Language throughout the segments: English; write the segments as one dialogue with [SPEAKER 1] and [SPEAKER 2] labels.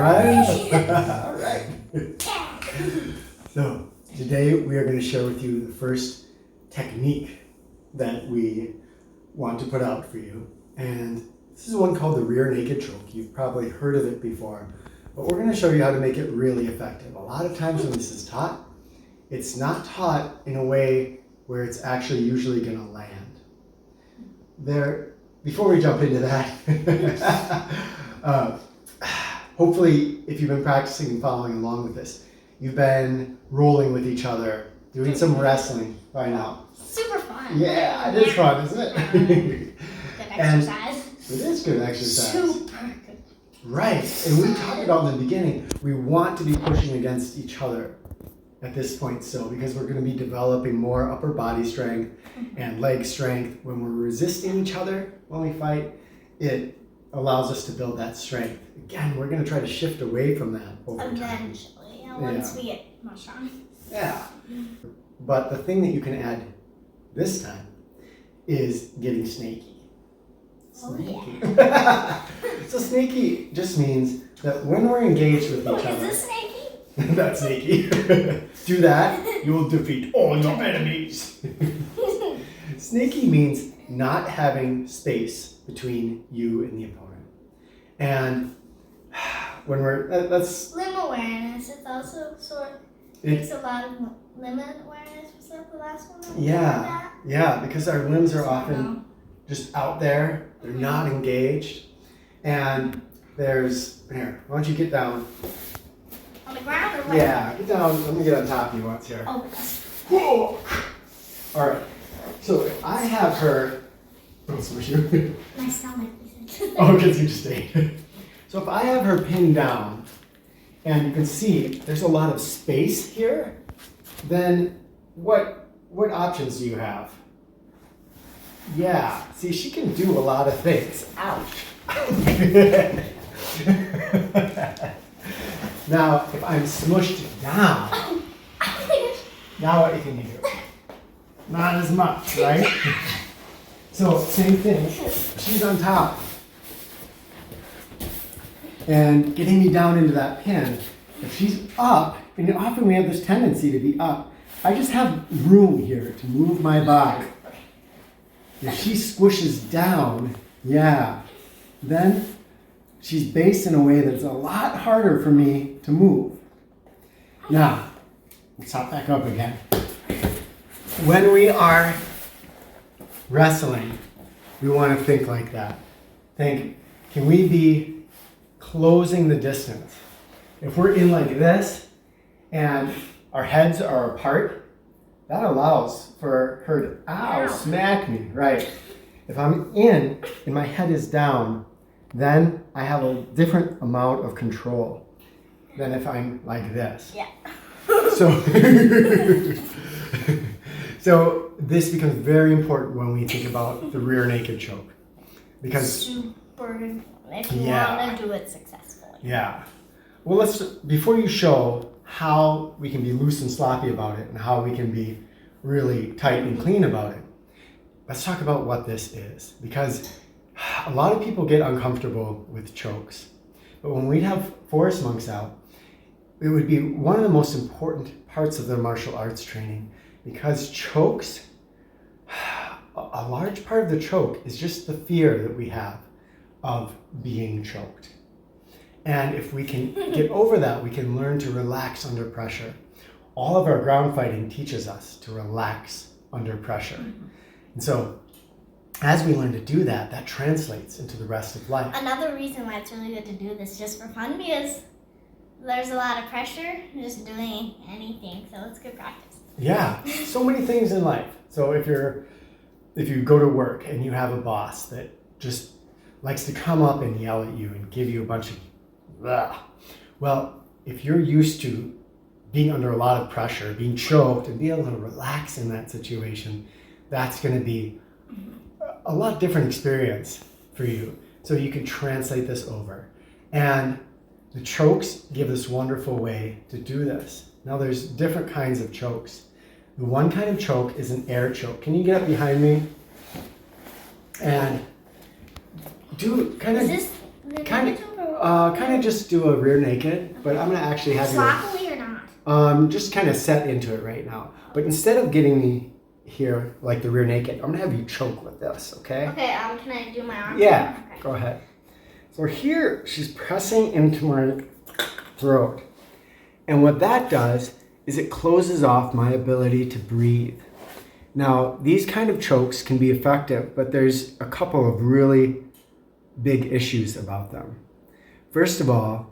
[SPEAKER 1] right? All right. So today we are going to share with you the first technique that we want to put out for you. And this is one called the rear naked choke. You've probably heard of it before, but we're going to show you how to make it really effective. A lot of times when this is taught, it's not taught in a way where it's actually usually going to land. Before we jump into that, hopefully if you've been practicing and following along with this, you've been rolling with each other, doing some wrestling by now.
[SPEAKER 2] Super fun.
[SPEAKER 1] Yeah, it is fun, isn't it?
[SPEAKER 2] Good exercise.
[SPEAKER 1] It is good exercise.
[SPEAKER 2] Super good.
[SPEAKER 1] Right, and we talked about in the beginning, we want to be pushing against each other at this point still, because we're going to be developing more upper body strength and leg strength. When we're resisting each other when we fight, it allows us to build that strength. Again, we're going to try to shift away from that over time.
[SPEAKER 2] Eventually, once we get more strong.
[SPEAKER 1] Yeah. But the thing that you can add this time is getting snaky. Snaky.
[SPEAKER 2] Oh, yeah.
[SPEAKER 1] So snaky just means that when we're engaged with each other.
[SPEAKER 2] Is this Snakey?
[SPEAKER 1] That's snaky. Do that, you will defeat all your enemies. Snaky means not having space between you and the opponent. And when that's
[SPEAKER 2] Limb awareness. It's also takes a lot of limb awareness. Was that the last one?
[SPEAKER 1] Yeah, because our limbs are often just out there. They're not engaged. And here, why don't you get down?
[SPEAKER 2] On the ground or what?
[SPEAKER 1] Yeah, get down. Let me get on top of you once here.
[SPEAKER 2] Oh.
[SPEAKER 1] Whoa. All right. So if I have her, don't smush you.
[SPEAKER 2] My stomach isn't.
[SPEAKER 1] Oh, because you just ate. So if I have her pinned down, and you can see there's a lot of space here, then what options do you have? Yeah. See, she can do a lot of things. Ouch. Now, if I'm smushed down, now what can you do? Not as much, right? So, same thing. She's on top. And getting me down into that pin. If she's up, and often we have this tendency to be up, I just have room here to move my body. If she squishes down, then she's based in a way that's a lot harder for me to move. Now, let's hop back up again. When we are wrestling, we want to think like that. Think, can we be closing the distance? If we're in like this and our heads are apart, that allows for her to, smack me, right? If I'm in and my head is down, then I have a different amount of control than if I'm like this.
[SPEAKER 2] Yeah.
[SPEAKER 1] So this becomes very important when we think about the rear naked choke. Because
[SPEAKER 2] super if you want to do it successfully.
[SPEAKER 1] Yeah. Well, before you show how we can be loose and sloppy about it and how we can be really tight and clean about it, let's talk about what this is. Because a lot of people get uncomfortable with chokes. But when we have forest monks out, it would be one of the most important parts of their martial arts training, because chokes, a large part of the choke is just the fear that we have of being choked. And if we can get over that, we can learn to relax under pressure. All of our ground fighting teaches us to relax under pressure. And so as we learn to do that, that translates into the rest of life.
[SPEAKER 2] Another reason why it's really good to do this just for fun, because there's a lot of pressure just doing anything, so it's good practice.
[SPEAKER 1] Yeah, so many things in life. So if you go to work and you have a boss that just likes to come up and yell at you and give you a bunch of blah. Well, if you're used to being under a lot of pressure, being choked, and being able to relax in that situation, that's going to be a lot different experience for you. So you can translate this over. And the chokes give this wonderful way to do this. Now there's different kinds of chokes. The one kind of choke is an air choke. Can you get up behind me? And do kind of...
[SPEAKER 2] Is this the naked choke or
[SPEAKER 1] Kind of just do a rear naked, but I'm going to actually have you
[SPEAKER 2] Sloppily or not?
[SPEAKER 1] just kind of set into it right now. But instead of getting me here like the rear naked, I'm going to have you choke with this, okay?
[SPEAKER 2] Okay, can I do my arm?
[SPEAKER 1] Yeah,
[SPEAKER 2] Okay.
[SPEAKER 1] go ahead. So here, she's pressing into my throat. And what that does is it closes off my ability to breathe. Now, these kind of chokes can be effective, but there's a couple of really big issues about them. First of all,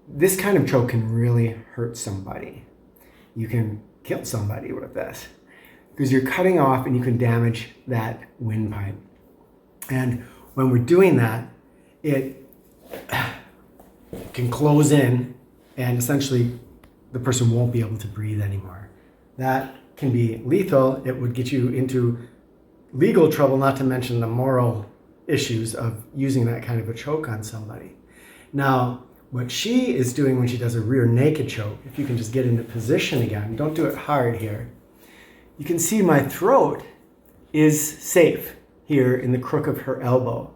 [SPEAKER 1] this kind of choke can really hurt somebody. You can kill somebody with this because you're cutting off and you can damage that windpipe. And when we're doing that, it can close in and essentially the person won't be able to breathe anymore. That can be lethal. It would get you into legal trouble, not to mention the moral issues of using that kind of a choke on somebody. Now, what she is doing when she does a rear naked choke, if you can just get into position again, don't do it hard here. You can see my throat is safe here in the crook of her elbow.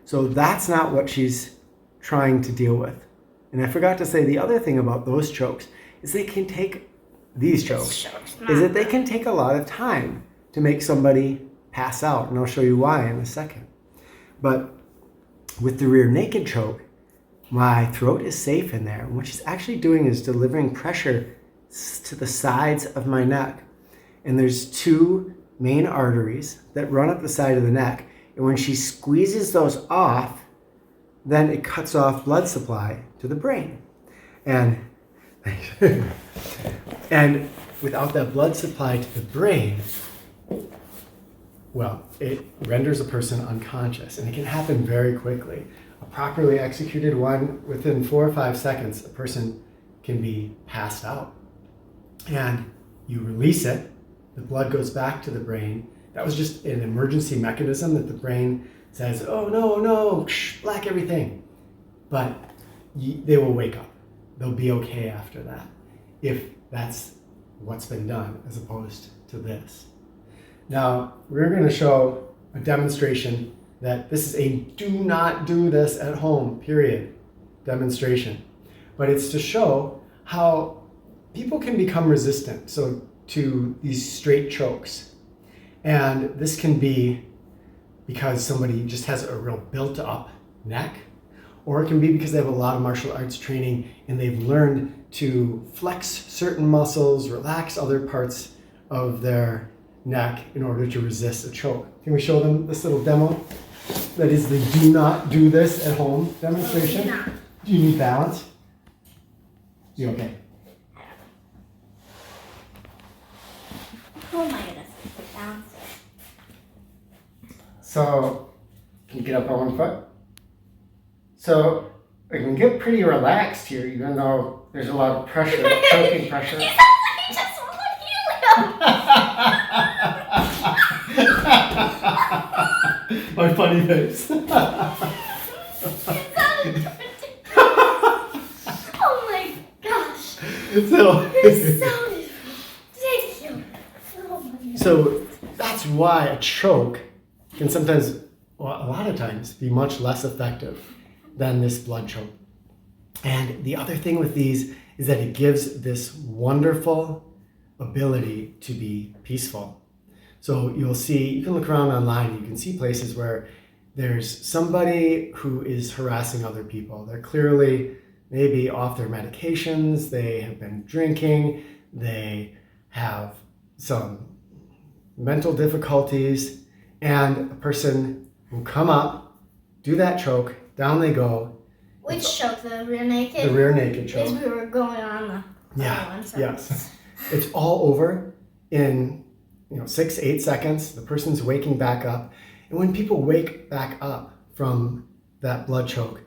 [SPEAKER 1] So that's not what she's trying to deal with. And I forgot to say the other thing about those chokes is they can take, these chokes, is that they can take a lot of time to make somebody pass out. And I'll show you why in a second. But with the rear naked choke, my throat is safe in there. And what she's actually doing is delivering pressure to the sides of my neck. And there's two main arteries that run up the side of the neck. And when she squeezes those off, then it cuts off blood supply to the brain. And, and without that blood supply to the brain, well, it renders a person unconscious. And it can happen very quickly. A properly executed one, within 4 or 5 seconds, a person can be passed out. And you release it, the blood goes back to the brain. That was just an emergency mechanism that the brain says, oh, no, black everything. But they will wake up. They'll be okay after that, if that's what's been done, as opposed to this. Now, we're going to show a demonstration that this is a do not do this at home, period, demonstration. But it's to show how people can become resistant to these straight chokes. And this can be because somebody just has a real built up neck, or it can be because they have a lot of martial arts training and they've learned to flex certain muscles, relax other parts of their neck in order to resist a choke. Can we show them this little demo? That is the do not do this at home demonstration. Do you need balance? You okay?
[SPEAKER 2] Oh my goodness, balance.
[SPEAKER 1] So, can you get up on one foot? So, I can get pretty relaxed here, even though there's a lot of pressure, choking pressure.
[SPEAKER 2] He sounds like he just won helium.
[SPEAKER 1] My funny face.
[SPEAKER 2] Oh my gosh.
[SPEAKER 1] So,
[SPEAKER 2] This sounded ridiculous. Oh my goodness.
[SPEAKER 1] so that's why a choke can sometimes, well, a lot of times, be much less effective than this blood choke. And the other thing with these is that it gives this wonderful ability to be peaceful. So you'll see, you can look around online, you can see places where there's somebody who is harassing other people. They're clearly maybe off their medications, they have been drinking, they have some mental difficulties, and a person will come up, do that choke, down they go.
[SPEAKER 2] Which choke? The rear naked?
[SPEAKER 1] The rear naked choke.
[SPEAKER 2] Because we were going on the other one. So.
[SPEAKER 1] Yes. It's all over in 6-8 seconds. The person's waking back up. And when people wake back up from that blood choke,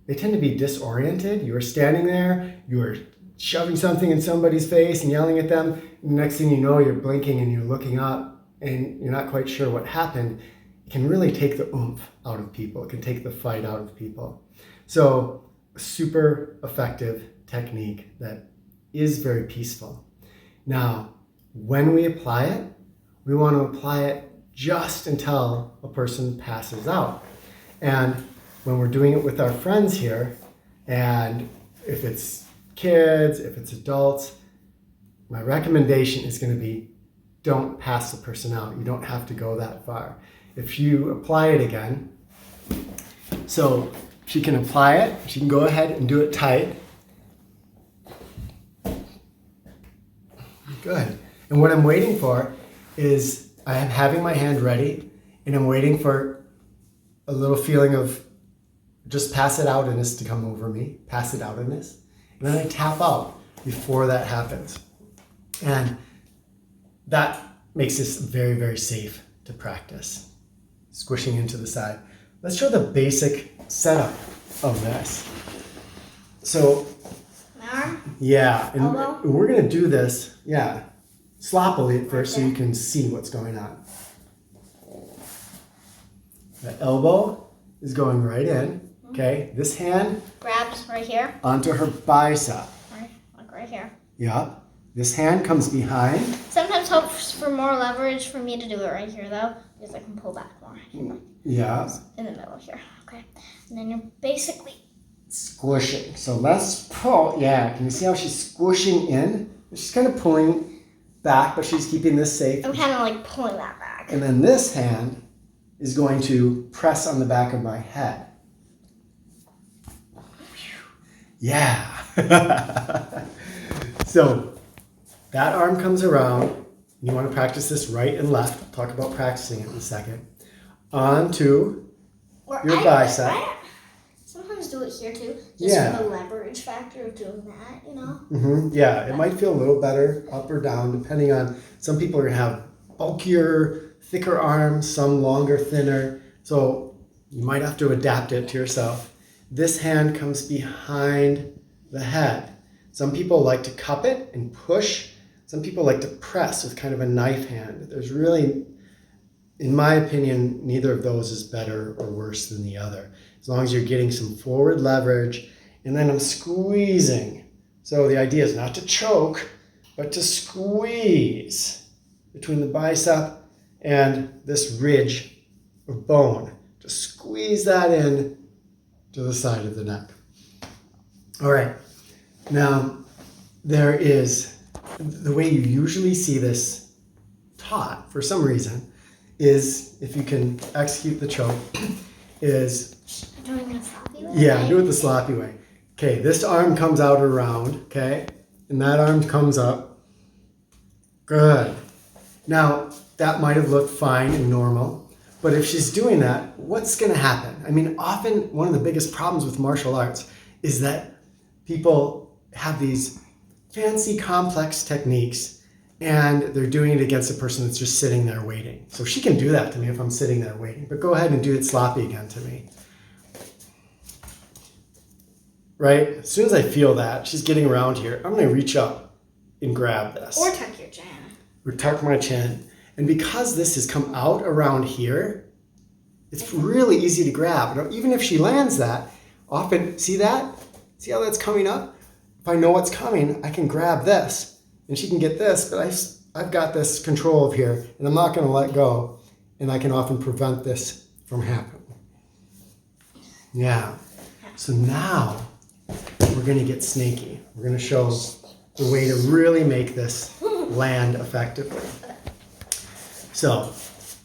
[SPEAKER 1] they tend to be disoriented. You are standing there, you are shoving something in somebody's face and yelling at them. And the next thing you know, you're blinking and you're looking up and you're not quite sure what happened. It can really take the oomph out of people. It can take the fight out of people. So, a super effective technique that is very peaceful. Now, when we apply it, we want to apply it just until a person passes out. And when we're doing it with our friends here, And if it's kids, if it's adults, my recommendation is going to be don't pass the person out. You don't have to go that far. If you apply it again, so she can apply it, she can go ahead and do it tight. Good. And what I'm waiting for is I am having my hand ready and I'm waiting for a little feeling of just pass it outness to come over me, pass it outness. And then I tap out before that happens. And that makes this very, very safe to practice. Squishing into the side. Let's show the basic setup of this. So,
[SPEAKER 2] Arm?
[SPEAKER 1] yeah, and
[SPEAKER 2] Elbow?
[SPEAKER 1] we're going to do this, sloppily at first so you can see what's going on. The elbow is going right in, okay? This hand
[SPEAKER 2] Grabs right here.
[SPEAKER 1] onto her bicep.
[SPEAKER 2] Right here.
[SPEAKER 1] Yup. This hand comes behind.
[SPEAKER 2] Sometimes helps for more leverage for me to do it right here though, because I can pull back more.
[SPEAKER 1] Yeah.
[SPEAKER 2] In the middle here. Okay. And then you're basically
[SPEAKER 1] Squishing. So let's pull. Yeah, can you see how she's squishing in? She's kind of pulling back, but she's keeping this safe.
[SPEAKER 2] I'm kind of like pulling that back.
[SPEAKER 1] And then this hand is going to press on the back of my head. Yeah. So that arm comes around. You want to practice this right and left. I'll talk about practicing it in a second. Onto your bicep.
[SPEAKER 2] I sometimes do it here too, just for the leverage factor of doing that, you know?
[SPEAKER 1] Yeah, it might feel a little better up or down depending on, some people are going to have bulkier, thicker arms, some longer, thinner. So you might have to adapt it to yourself. This hand comes behind the head. Some people like to cup it and push. Some people like to press with kind of a knife hand. There's really, in my opinion, neither of those is better or worse than the other. As long as you're getting some forward leverage, and then I'm squeezing. So the idea is not to choke, but to squeeze between the bicep and this ridge of bone. Just squeeze that in to the side of the neck. All right. Now, there is, the way you usually see this taught, for some reason, is, if you can execute the choke, is...
[SPEAKER 2] Doing the sloppy way?
[SPEAKER 1] Yeah, do it the sloppy way. Okay, this arm comes out around, okay? And that arm comes up. Good. Now, that might have looked fine and normal, but if she's doing that, what's going to happen? I mean, often one of the biggest problems with martial arts is that people have these fancy, complex techniques and they're doing it against a person that's just sitting there waiting. So she can do that to me if I'm sitting there waiting, but go ahead and do it sloppy again to me. Right? As soon as I feel that, she's getting around here, I'm going to reach up and grab this.
[SPEAKER 2] Or tuck your chin.
[SPEAKER 1] Or tuck my chin. And because this has come out around here, it's really easy to grab. Even if she lands that, often, see that? See how that's coming up? If I know what's coming, I can grab this. And she can get this, but I've got this control of here, and I'm not going to let go. And I can often prevent this from happening. Yeah. So now, we're going to get snaky. We're going to show the way to really make this land effectively. So,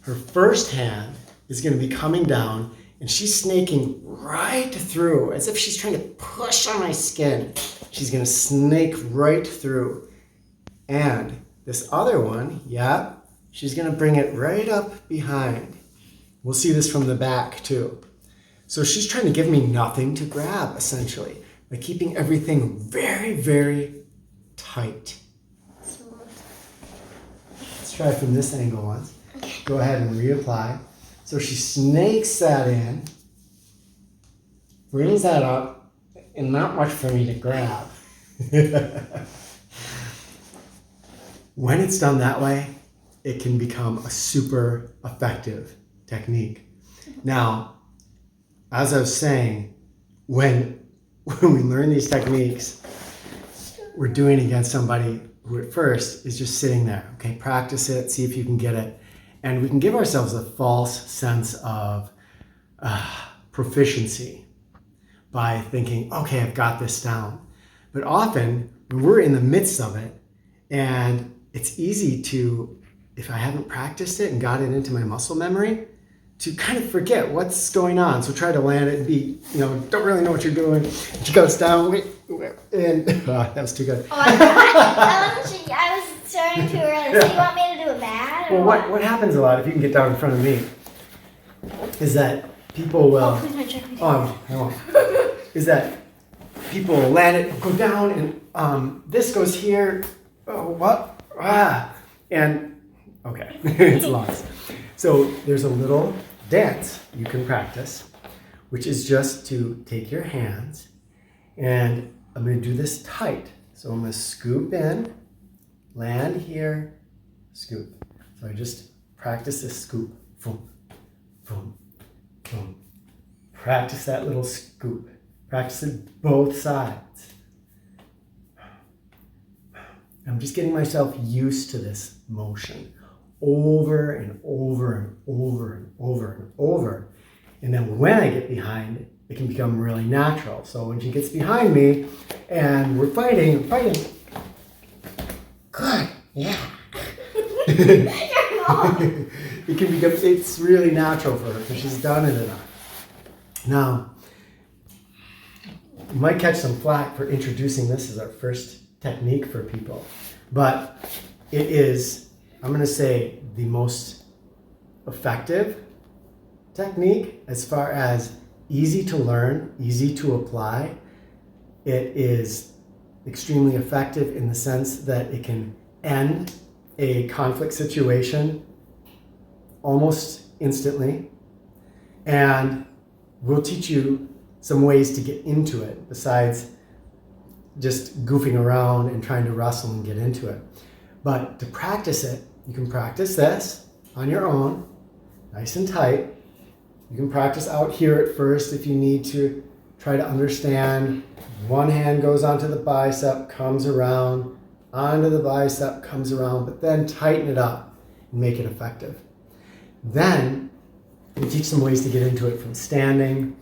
[SPEAKER 1] her first hand is going to be coming down, and she's snaking right through, as if she's trying to push on my skin. She's going to snake right through. And this other one, she's going to bring it right up behind. We'll see this from the back too. So she's trying to give me nothing to grab, essentially, by keeping everything very, very tight. Let's try from this angle once. Go ahead and reapply. So she snakes that in, brings that up, and not much for me to grab. When it's done that way, it can become a super effective technique. Now, as I was saying, when we learn these techniques, we're doing it against somebody who at first is just sitting there. Okay, practice it, see if you can get it. And we can give ourselves a false sense of proficiency by thinking, okay, I've got this down. But often when we're in the midst of it, and it's easy to, if I haven't practiced it and got it into my muscle memory, to kind of forget what's going on. So try to land it and be, don't really know what you're doing. She goes down, and that was too good.
[SPEAKER 2] Oh, I was starting too early. So you want me to do it bad?
[SPEAKER 1] Well, what happens a lot, if you can get down in front of me, is that people will...
[SPEAKER 2] Oh, please, check me.
[SPEAKER 1] I won't. Is that people land it, go down, and this goes here. Oh, what? And, okay, it's lost. So there's a little dance you can practice, which is just to take your hands, and I'm going to do this tight. So I'm going to scoop in, land here, scoop. So I just practice this scoop. Boom, boom, boom. Practice that little scoop. Practice it both sides. I'm just getting myself used to this motion over and over and over and over and over. And then when I get behind, it can become really natural. So when she gets behind me and we're fighting, good, yeah. It can become, it's really natural for her because she's done it enough. Now, you might catch some flack for introducing this as our first technique for people, but it is, I'm going to say, the most effective technique as far as easy to learn, easy to apply. It is extremely effective in the sense that it can end a conflict situation almost instantly, and we'll teach you some ways to get into it besides just goofing around and trying to wrestle and get into it. But to practice it, you can practice this on your own, nice and tight. You can practice out here at first if you need to try to understand. One hand goes onto the bicep, comes around, onto the bicep, comes around, but then tighten it up and make it effective. Then we'll teach some ways to get into it from standing,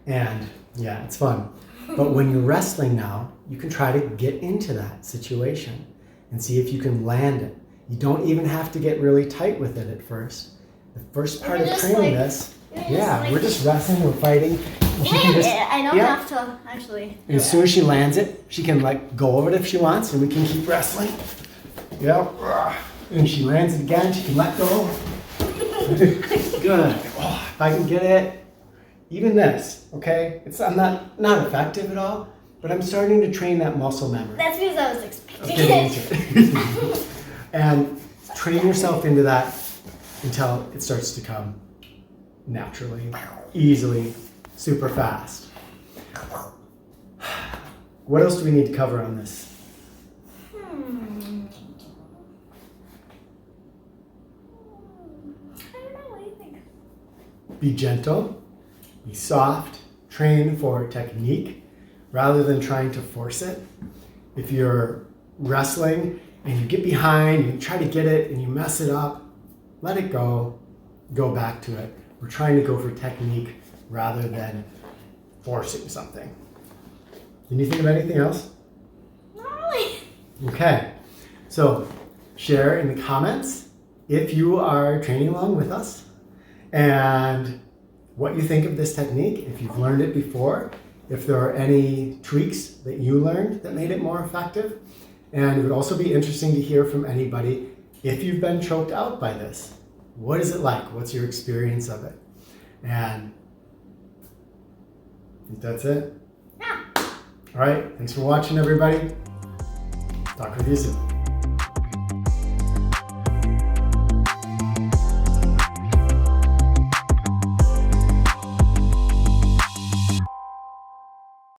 [SPEAKER 1] and yeah, it's fun. But when you're wrestling now, you can try to get into that situation and see if you can land it. You don't even have to get really tight with it at first. The first part of training this, we're just wrestling, we're fighting. And she can just,
[SPEAKER 2] I don't have to actually.
[SPEAKER 1] And as soon as she lands it, she can go over it if she wants, and we can keep wrestling. Yep. And she lands it again, she can let go. Good. Oh, if I can get it. Even this, okay? I'm not effective at all, but I'm starting to train that muscle memory.
[SPEAKER 2] That's because I was expecting
[SPEAKER 1] it. And train yourself into that until it starts to come naturally, easily, super fast. What else do we need to cover on this?
[SPEAKER 2] I don't know, what do you think?
[SPEAKER 1] Be gentle. Be soft, train for technique rather than trying to force it. If you're wrestling and you get behind, you try to get it and you mess it up, let it go back to it. We're trying to go for technique rather than forcing something. Can you think of anything else?
[SPEAKER 2] Not really.
[SPEAKER 1] Okay, so share in the comments if you are training along with us and what you think of this technique, if you've learned it before, if there are any tweaks that you learned that made it more effective. And it would also be interesting to hear from anybody if you've been choked out by this. What is it like? What's your experience of it? And I think that's it.
[SPEAKER 2] Yeah.
[SPEAKER 1] All right, thanks for watching, everybody. Talk with you soon.